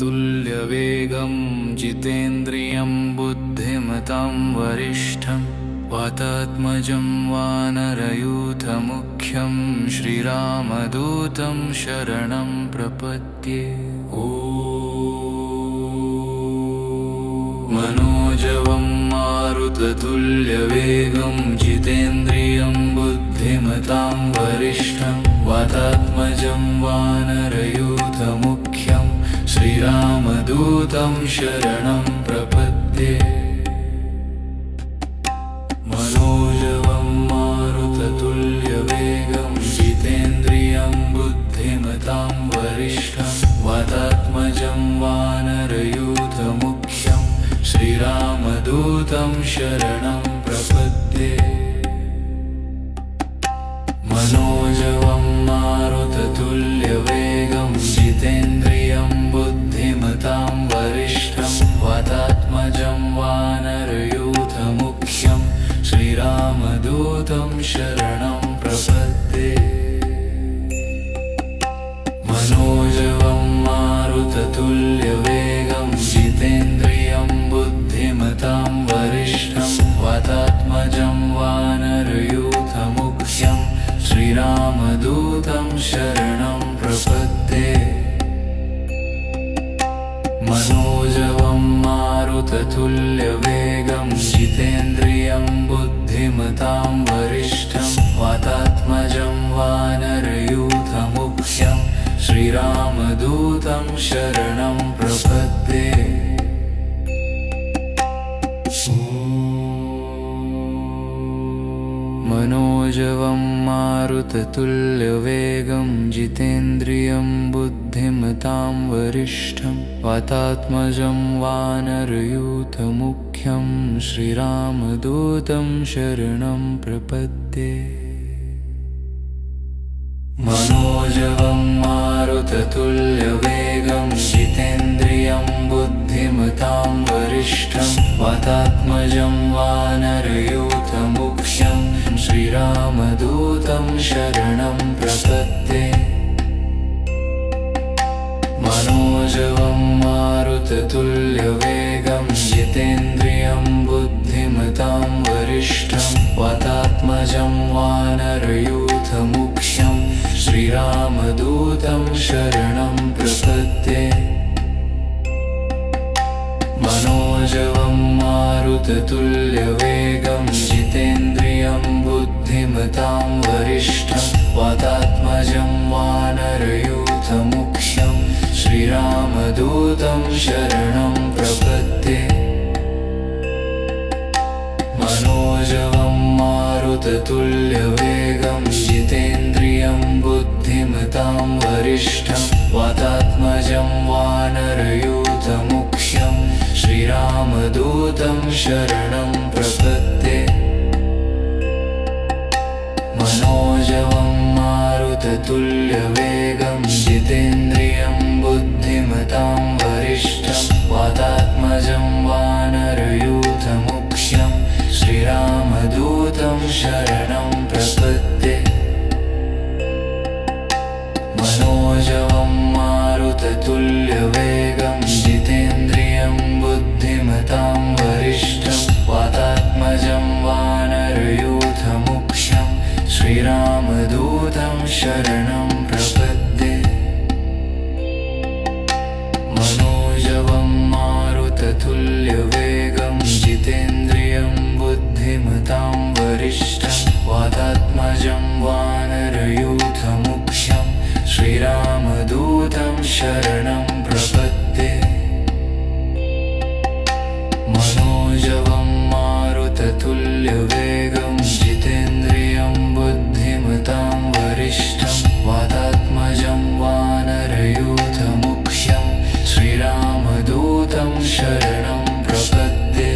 मारुततुल्यवेगं जितेन्द्रियं बुद्धिमतां वरिष्ठं वातात्मजं वानरयूथमुख्यं श्रीरामदूतं शरणं प्रपद्ये। मनोजवं मारुततुल्यवेगं जितेन्द्रियं बुद्धिमतां वरिष्ठं वातात्मजं वानरयूथमुख्यं श्रीरामदूतं शरणं प्रपद्ये। मनोजवं मारुततुल्यवेगं जितेन्द्रियं बुद्धिमतां वरिष्ठं वातात्मजं वानरयूथमुख्यं श्रीरामदूतं शरणं प्रपद्ये। मनोजवं मारुततुल्यवेगं जितेन्द्रियं बुद्धिमतां वरिष्ठं वातात्मजं वानरयूथमुख्यं श्रीरामदूतं शरणं प्रपद्ये। मनोजवं मारुततुल्यवेगं जितेन्द्रियं बुद्धिमतां वरिष्ठं वातात्मजं वानरयूथमुख्यं श्रीरामदूतं शरणं प्रपद्ये। मनोजवं मारुततुल्यवेगं जितेन्द्रियं बुद्धिमतां वरिष्ठं वातात्मजं वानरयूथमुख्यं श्रीरामदूतं शरणं प्रपद्ये। मनोजवं मारुततुल्यवेगं जितेन्द्रियं बुद्धिमतां वरिष्ठं वातात्मजं वानरयूथमुख्यं श्रीरामदूतं शरणं प्रपद्ये। मनोजवं मारुततुल्यवेगं जितेन्द्रियं बुद्धिमतां वरिष्ठं वातात्मजं वानरयूथमुख्यं श्रीरामदूतं शरणं प्रपद्ये। मनोजवं मारुततुल्यवेगं जितेन्द्रियं बुद्धिमतां वरिष्ठं वातात्मजं वानरयूथमुख्यं श्रीरामदूतं शरणं प्रपद्ये। मनोजवं मारुततुल्यवेगं जितेन्द्रियं बुद्धिमतां वरिष्ठं वातात्मजं वानरयूथमुख्यं श्रीरामदूतं शरणं प्रपद्ये। मनोजवं मारुततुल्यवेगं जितेन्द्रियं बुद्धिमतां वरिष्ठं वातात्मजं वानरयूथमुख्यं श्रीरामदूतं शरणं प्रपद्ये। मनोजवं मारुततुल्यवेगं जितेन्द्रियं बुद्धिमतां वरिष्ठं वातात्मजं वानरयूथमुख्यं श्रीरामदूतं शरणं प्रपद्ये। मनोजवं मारुततुल्यवेगं जितेन्द्रियं बुद्धिमतां वरिष्ठं वातात्मजं वानरयूथमुख्यं श्रीरामदूतं शरणं प्रपद्ये। मनोजवं मारुततुल्यवेगं जितेन्द्रियं बुद्धिमतां वरिष्ठं वातात्मजं वानरयूथमुख्यं श्रीरामदूतं शरणं प्रपद्ये। मनोजवं मारुततुल्यवेगं जितेन्द्रियं बुद्धिमतां वरिष्ठं वातात्मजं वानरयूथमुख्यं श्रीरामदूतं शरणं प्रपद्ये।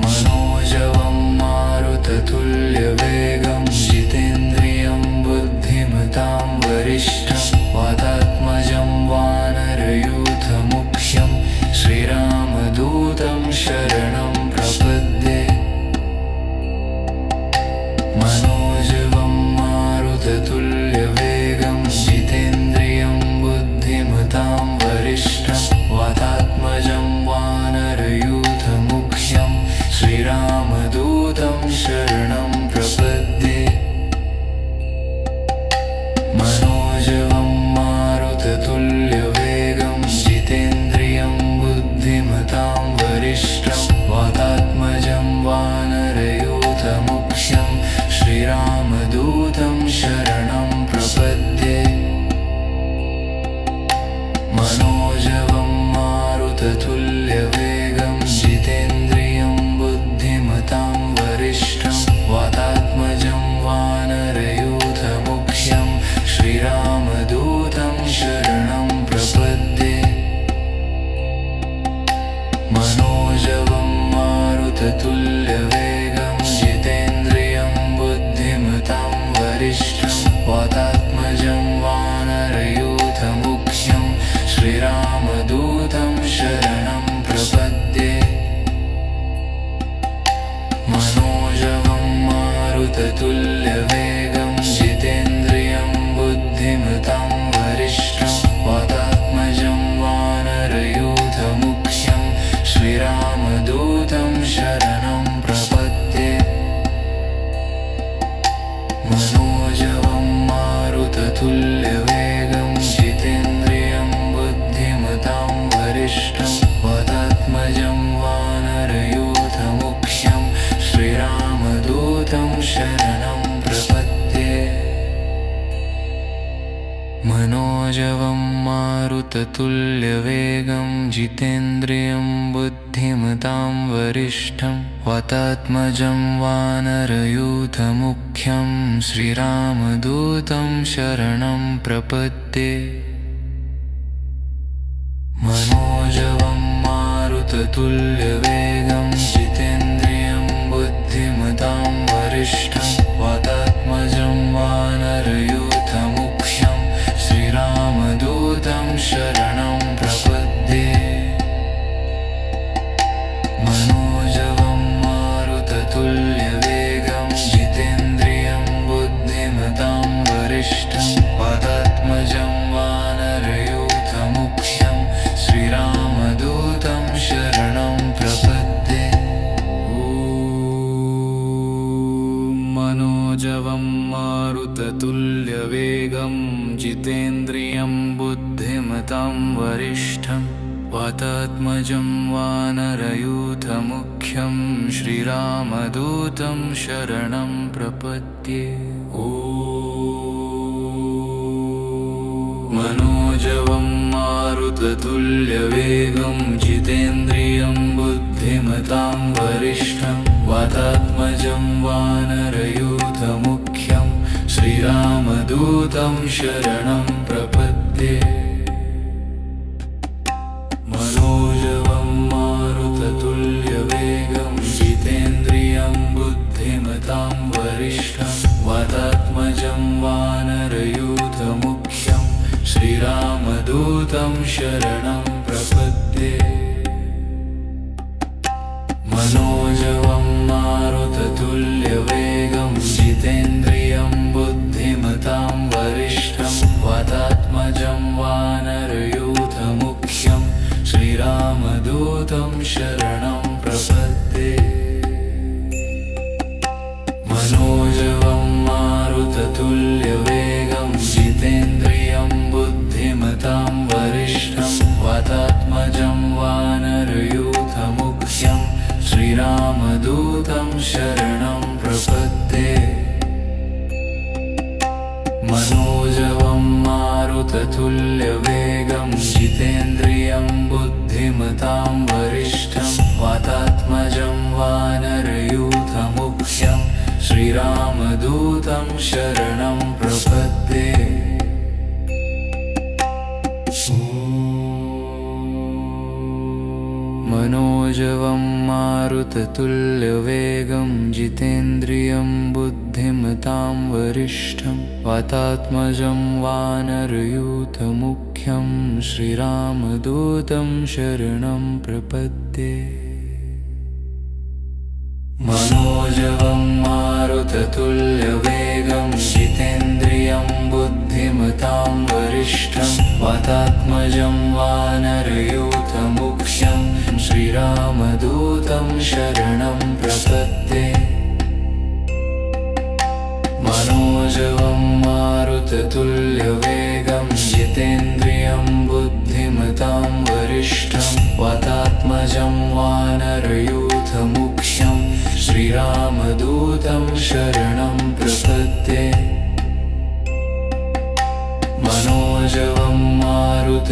मनोजवं मारुततुल्यवेगं जितेन्द्रियं बुद्धिमतां वरिष्ठं वातात्मजं वानरयूथमुख्यं श्रीरामदूतं शरणं प्रपद्ये। मनोजवं मारुततुल्यवेगं जितेन्द्रियं बुद्धिमतां शरणं प्रपद्ये मनोजवं मारुततुल्यवेगं जितेन्द्रियं बुद्धिमतां वरिष्ठं वातात्मजं वानरयूथमुख्यं श्रीरामदूतं शरणं प्रपद्ये मनोजवं मारुततुल्यवेगं जितेन्द्रियं बुद्धिमतां वरिष्ठं वातात्मजं वानरयूथमुख्यं श्रीरामदूतं शरणं प्रपद्ये मनोजवं मारुततुल्यवेगं जितेन्द्रियं बुद्धिमतां वरिष्ठं वातात्मजं वानरयूथमुख्यं श्रीरामदूतं शरणं प्रपद्ये मनोजवं मारुततुल्यवेगं जितेन्द्रियं बुद्धिमतां वरिष्ठं वातात्मजं वानरयूथमुख्यं श्रीरामदूतं शरणं प्रपद्ये मनोजवं मारुततुल्यवेगं जितेन्द्रियं बुद्धिमतां वरिष्ठं वातात्मजं वानरयूथमुख्यं श्रीरामदूतं शरणं प्रपद्ये मनोजवं मारुततुल्यवेगं जितेन्द्रियं बुद्धिमतां वरिष्ठं वातात्मजं वानरयूथमुख्यं श्रीरामदूतं शरणं प्रपद्ये मनोजवं मारुततुल्यवेगं जितेन्द्रियं बुद्धिमतां वरिष्ठं वातात्मजं वानरयूथमुख्यं श्रीरामदूतं शरणं प्रपद्ये मनोजवं मारुततुल्यवेगं जितेन्द्रियं बुद्धिमतां वरिष्ठं वातात्मजं वानरयूथमुख्यं श्रीरामदूतं शरणं प्रपद्ये मनोजवं मारुततुल्यवेगं जितेन्द्रियं बुद्धिमतां वरिष्ठं वातात्मजं वानरयूथमुख्यं श्रीरामदूतं शरणं प्रपद्ये मनोजवं मारुततुल्यवेगं जितेन्द्रियं बुद्धिमतां वरिष्ठं वातात्मजं वानरयूथमुख्यं श्रीरामदूतं शरणं प्रपद्ये मनोजवं मारुततुल्यवेगं जितेन्द्रियं बुद्धिमतां वरिष्ठं वातात्मजं वानरयूथमुख्यं श्रीरामदूतं शरणं प्रपद्ये मनोजवं मारुततुल्यवेगं जितेन्द्रियं बुद्धिमतां वरिष्ठं वातात्मजं वानरयूथमुख्यं श्रीरामदूतं शरणं प्रपद्ये मनोजवं मारुततुल्यवेगं जितेन्द्रियं बुद्धिमतां वरिष्ठं वातात्मजं वानरयूथमुख्यं श्रीरामदूतं शरणं प्रपद्ये मनोजवं मारुततुल्यवेगं जितेन्द्रियं बुद्धिमतां वरिष्ठं वातात्मजं वानरयूथमुख्यं श्रीरामदूतं शरणं प्रपद्ये मनोजवं मारुततुल्यवेगं जितेन्द्रियं बुद्धिमतां वरिष्ठं वातात्मजं वानरयूथमुख्यं श्रीरामदूतं शरणं प्रपद्ये मनोजवं मारुततुल्यवेगं जितेन्द्रियं बुद्धिमतां वरिष्ठं वातात्मजं वानरयूथमुख्यं श्रीरामदूतं शरणं प्रपद्ये मारुततुल्यवेगं जितेन्द्रियं बुद्धिमतां वरिष्ठं वातात्मजं वानरयूथमुख्यं श्रीरामदूतं शरणं प्रपद्ये मनोजवं मारुततुल्यवेगं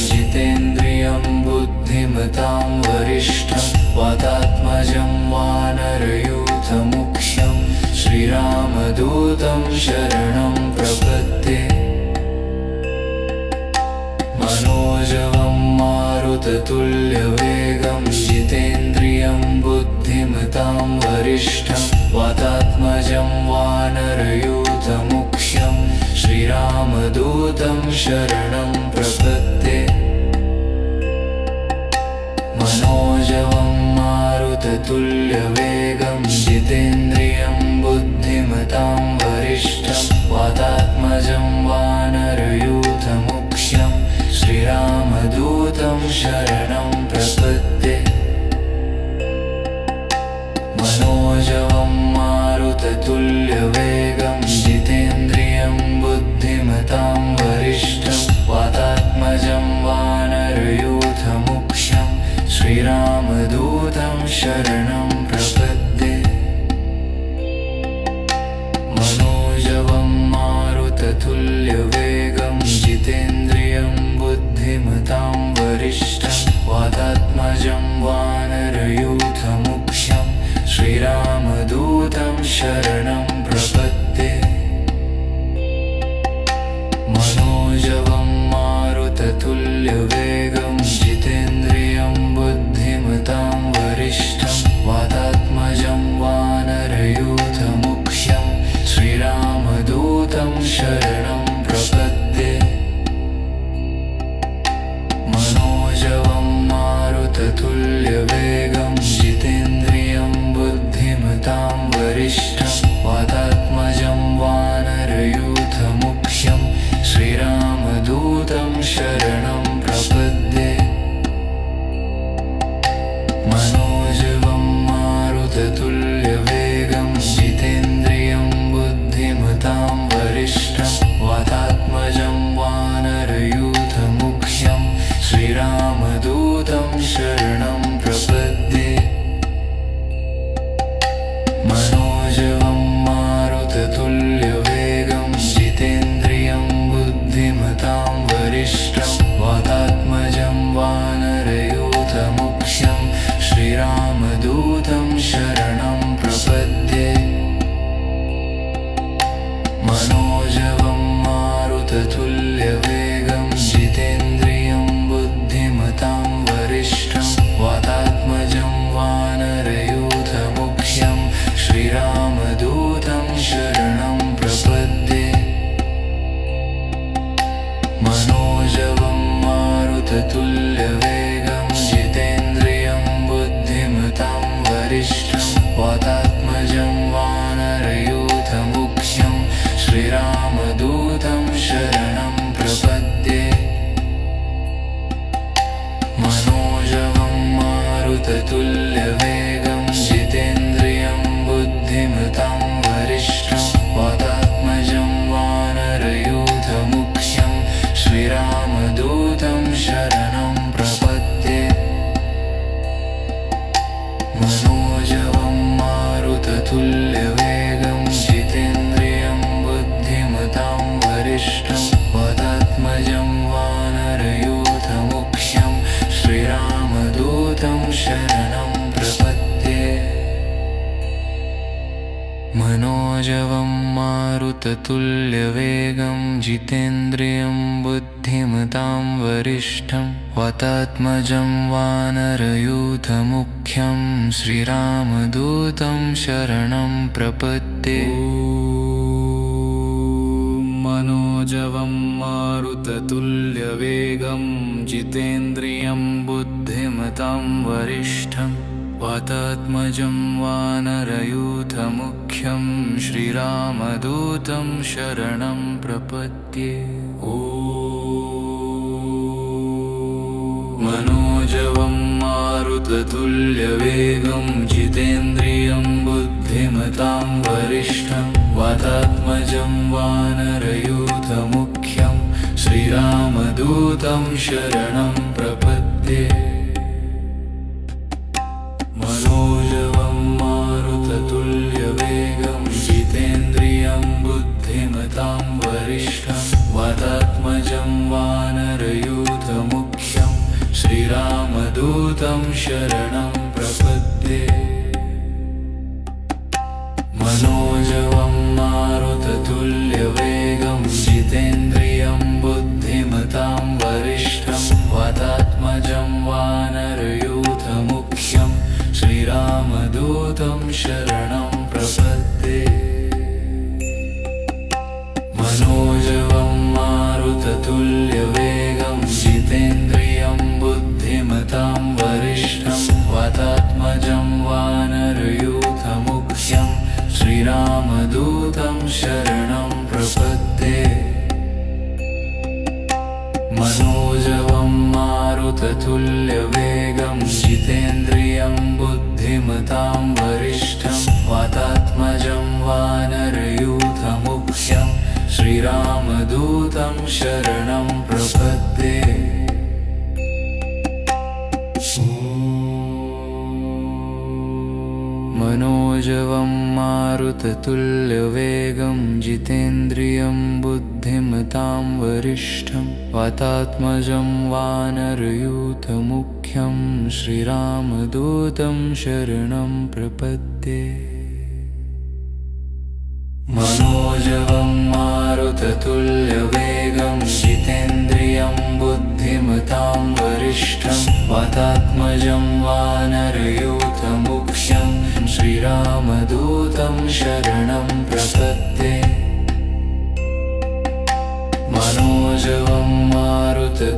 जितेन्द्रियं बुद्धिमतां वरिष्ठं वातात्मजं वानरयूथमुख्यं श्रीरामदूतं शरणं प्रपद्ये मनोजवं मारुततुल्यवेगं जितेन्द्रियं बुद्धिमतां वरिष्ठं वातात्मजं वानरयूथमुख्यं श्रीरामदूतं शरणं प्रपद्ये मनोजवं मारुततुल्यवेगं जितेन्द्रियं बुद्धिमतां वरिष्ठं वातात्मजं वानरयूथमुख्यं श्रीरामदूतं शरणं प्रपद्ये मनोजवं मारुततुल्यवेगं जितेन्द्रियं बुद्धिमतां वरिष्ठं वातात्मजं वानरयूथमुख्यं श्रीरामदूतं शरणं प्रपद्ये मनोजवं मारुततुल्यवेगं जितेन्द्रियं बुद्धिमतां वरिष्ठं वातात्मजं वानरयूथमुख्यं श्रीरामदूतं शरणं प्रपद्ये मनोजवं मारुततुल्यवेगं जितेन्द्रियं बुद्धिमतां वरिष्ठं वातात्मजं वानरयूथमुख्यं श्रीरामदूतं शरणं प्रपद्ये मनोजवं मारुततुल्यवेगं जितेन्द्रियं बुद्धिमतां वरिष्ठं वातात्मजं वानरयूथमुख्यं श्रीरामदूतं शरणं प्रपद्ये मनोजवं मारुततुल्यवेगं जितेन्द्रियं बुद्धिमतां वरिष्ठं वातात्मजं वानरयूथमुख्यं श्रीरामदूतं शरणं प्रपद्ये मनोजवं मारुततुल्यवेगं जितेन्द्रियं बुद्धिमतां वरिष्ठं वातात्मजं वानरयूथमुख्यं श्रीरामदूतं शरणं प्रपद्ये मनोजवं मारुततुल्यवेगं जितेन्द्रियं बुद्धिमतां वरिष्ठं वातात्मजं वानरयूथमुख्यं श्रीरामदूतं शरणं प्रपद्ये मनोजवं मारुततुल्यवेगं जितेन्द्रियं बुद्धिमतां वरिष्ठं वातात्मजं वानरयूथमुख्यं श्रीरामदूतं शरणं प्रपद्ये मनोजवं मारुततुल्यवेगं जितेन्द्रियं बुद्धिमतां वरिष्ठं वातात्मजं वानरयूथमुख्यं श्रीरामदूतं शरणं प्रपद्ये मनोजवं मारुततुल्यवेगं जितेन्द्रियं बुद्धिमतां वरिष्ठं वातात्मजं वानरयूथमुख्यं श्रीरामदूतं शरणं प्रपद्ये मनोजवं मारुततुल्यवेगं जितेन्द्रियं बुद्धिमतां वरिष्ठं वातात्मजं वानरयूथमुख्यं श्रीरामदूतं शरणं प्रपद्ये मनोजवं मारुततुल्यवेगं जितेन्द्रियं बुद्धिमतां वरिष्ठं वातात्मजं वानरयूथमुख्यं श्रीरामदूतं शरणं प्रपद्ये मनोजवं मारुततुल्यवेगं जितेन्द्रियं बुद्धिमतां वरिष्ठं वातात्मजं वानरयूथमुख्यं श्रीरामदूतं शरणं प्रपद्ये मनोजवं मारुततुल्यवेगं जितेन्द्रियं बुद्धिमतां वरिष्ठं वातात्मजं वानरयूथमुख्यं श्रीरामदूतं शरणं प्रपद्ये मनोजवं मारुततुल्यवेगं जितेन्द्रियं बुद्धिमतां वरिष्ठं वातात्मजं वानरयूथमुख्यं श्रीरामदूतं शरणं प्रपद्ये मनोजवं मारुततुल्यवेगं जितेन्द्रियं बुद्धिमतां वरिष्ठं वातात्मजं वानरयूथमुख्यं श्रीरामदूतं शरणं प्रपद्ये मनोजवं मारुततुल्यवेगं जितेन्द्रियं बुद्धिमतां वरिष्ठं वातात्मजं वानरयूथमुख्यं श्रीरामदूतं शरणं प्रपद्ये मनोजवं मारुततुल्यवेगं जितेन्द्रियं बुद्धिमतां वरिष्ठं वातात्मजं वानरयूथमुख्यं श्रीरामदूतं शरणं प्रपद्ये मनोजवं मारुततुल्यवेगं जितेन्द्रियं बुद्धिमतां वरिष्ठं वातात्मजं वानरयूथमुख्यं श्रीरामदूतं शरणं प्रपद्ये मनोजवं मारुततुल्यवेगं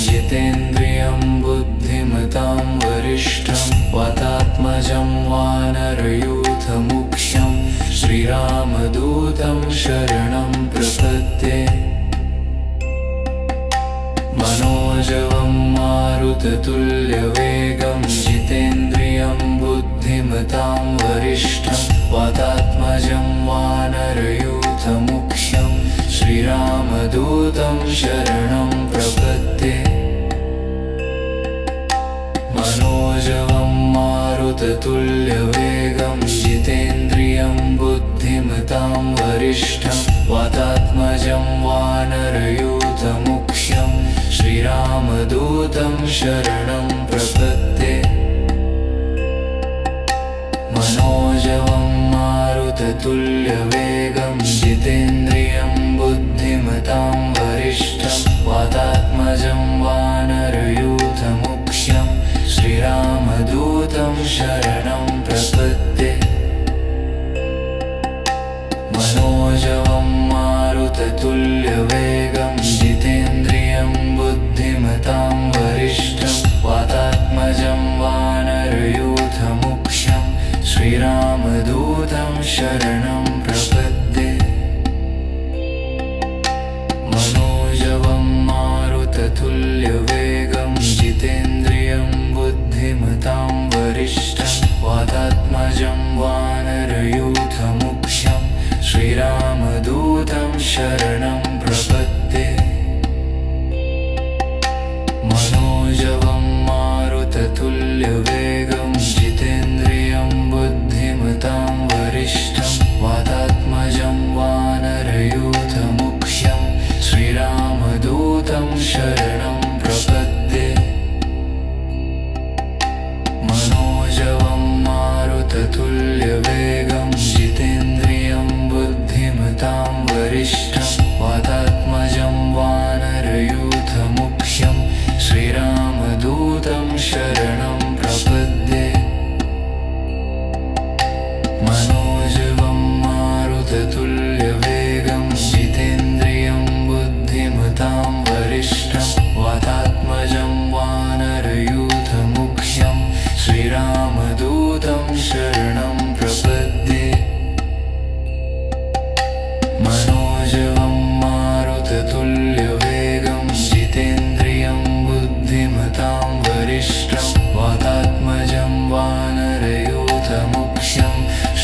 जितेन्द्रियं बुद्धिमतां वरिष्ठं वातात्मजं वानरयूथमुख्यं श्रीरामदूतं शरणं प्रपद्ये मनोजवं मारुततुल्यवेगं जितेन्द्रियं बुद्धिमतां वरिष्ठं वातात्मजं वानरयूथमुख्यं श्रीरामदूतं शरणं प्रपद्ये मनोजवं मारुततुल्यवेगं जितेन्द्रियं बुद्धिमतां वरिष्ठं वातात्मजं वानरयूथमुख्यं श्रीरामदूतं शरणं प्रपद्ये मनोजवं मारुततुल्यवेगं जितेन्द्रियं बुद्धिमतां वरिष्ठं वातात्मजं वानरयूथमुख्यं श्रीरामदूतं शरणं प्रपद्ये मनोजवं मारुततुल्यवेगं जितेन्द्रियं बुद्धिमतां वरिष्ठं वातात्मजं वानरयूथमुख्यं श्रीरामदूतं शरणं प्रपद्ये मनोजवं मारुततुल्यवेगं जितेन्द्रियं बुद्धिमतां वरिष्ठं वातात्मजं वानरयूथमुख्यं श्रीरामदूतं शरणं प्रपद्ये मनोजवं मारुततुल्यवेगं जितेन्द्रियं बुद्धिमतां वरिष्ठं वातात्मजं वानरयूथमुख्यं श्रीरामदूतं शरणं प्रपद्ये मनोजवं मारुततुल्यवेगं जितेन्द्रियं बुद्धिमतां वरिष्ठं वातात्मजं वानरयूथमुख्यं श्रीरामदूतं शरणं प्रपद्ये मनोजवं मारुततुल्यवेगं जितेन्द्रियं बुद्धिमतां वरिष्ठं वातात्मजं वानरयूथमुख्यं श्रीरामदूतं शरणं प्रपद्ये मनोजवं मारुततुल्यवेगं जितेन्द्रियं बुद्धिमतां वरिष्ठं वातात्मजं वानरयूथमुख्यं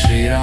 श्रीरामदूतं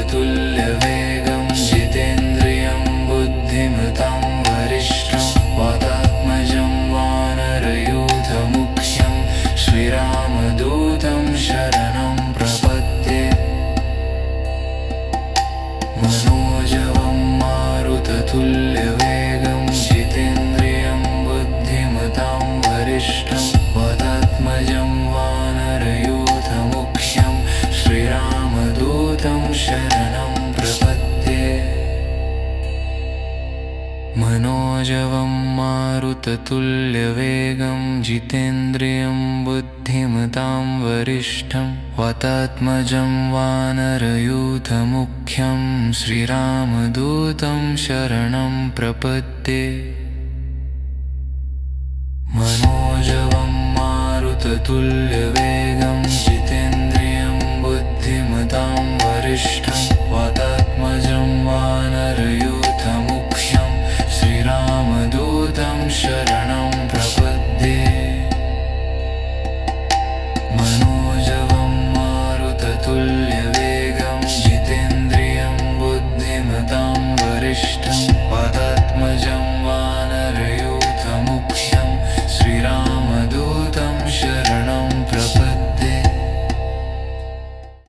मारुततुल्यवेगं जितेन्द्रियं बुद्धिमतां वरिष्ठं वातात्मजं वानरयूथमुख्यं श्रीरामदूतं शरणं प्रपद्ये मनोजवं मारुततुल्यवेगं जितेन्द्रियं बुद्धिमतां वरिष्ठं वातात्मजं वानरयूथमुख्यं श्रीरामदूतं शरणं प्रपद्ये मनोजवं मारुततुल्यवेगं जितेन्द्रियं बुद्धिमतां वरिष्ठं वातात्मजं वानरयूथमुख्यं श्रीरामदूतं शरणं प्रपद्ये मनोजवं मारुततुल्यवेगं जितेन्द्रियं बुद्धिमतां वरिष्ठं वातात्मजं वानरयूथमुख्यं श्रीरामदूतं शरणं